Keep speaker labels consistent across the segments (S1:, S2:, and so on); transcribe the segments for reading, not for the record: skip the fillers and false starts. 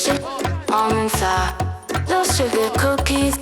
S1: delicious. Almond flour, low sugar cookies.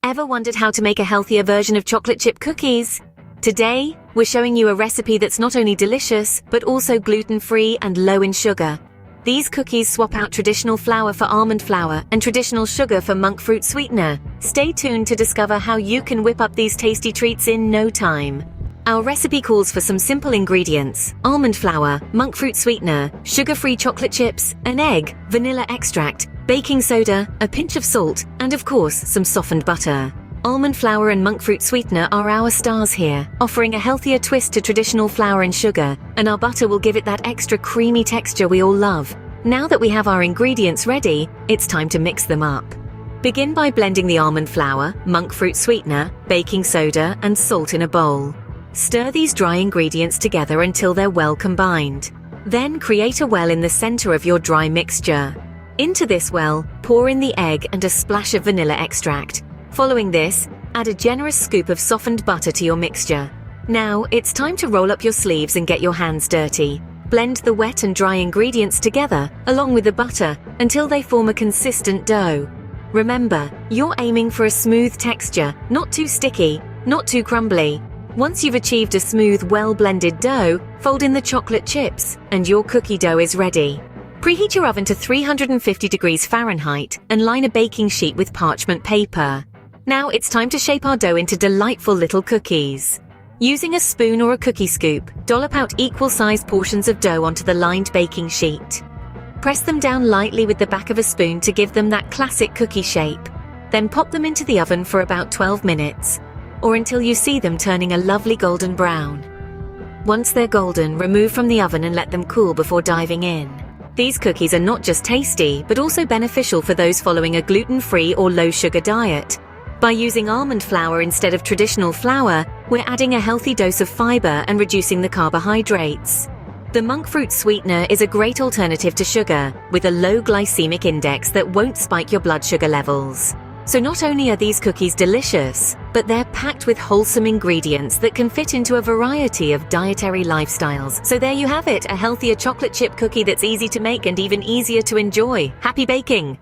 S2: Ever wondered how to make a healthier version of chocolate chip cookies? Today, we're showing you a recipe that's not only delicious, but also gluten-free and low in sugar. These cookies swap out traditional flour for almond flour and traditional sugar for monk fruit sweetener. Stay tuned to discover how you can whip up these tasty treats in no time. Our recipe calls for some simple ingredients: almond flour, monk fruit sweetener, sugar-free chocolate chips, an egg, vanilla extract, baking soda, a pinch of salt, and of course, some softened butter. Almond flour and monk fruit sweetener are our stars here, offering a healthier twist to traditional flour and sugar, and our butter will give it that extra creamy texture we all love. Now that we have our ingredients ready, it's time to mix them up. Begin by blending the almond flour, monk fruit sweetener, baking soda, and salt in a bowl. Stir these dry ingredients together until they're well combined. Then create a well in the center of your dry mixture. Into this well, pour in the egg and a splash of vanilla extract. Following this, add a generous scoop of softened butter to your mixture. Now, it's time to roll up your sleeves and get your hands dirty. Blend the wet and dry ingredients together, along with the butter, until they form a consistent dough. Remember, you're aiming for a smooth texture, not too sticky, not too crumbly. Once you've achieved a smooth, well-blended dough, fold in the chocolate chips, and your cookie dough is ready. Preheat your oven to 350 degrees Fahrenheit and line a baking sheet with parchment paper. Now it's time to shape our dough into delightful little cookies. Using a spoon or a cookie scoop, dollop out equal-sized portions of dough onto the lined baking sheet. Press them down lightly with the back of a spoon to give them that classic cookie shape. Then pop them into the oven for about 12 minutes, or until you see them turning a lovely golden brown. Once they're golden, remove from the oven and let them cool before diving in. These cookies are not just tasty, but also beneficial for those following a gluten-free or low-sugar diet. By using almond flour instead of traditional flour, we're adding a healthy dose of fiber and reducing the carbohydrates. The monk fruit sweetener is a great alternative to sugar, with a low glycemic index that won't spike your blood sugar levels. So not only are these cookies delicious, but they're packed with wholesome ingredients that can fit into a variety of dietary lifestyles. So there you have it, a healthier chocolate chip cookie that's easy to make and even easier to enjoy. Happy baking!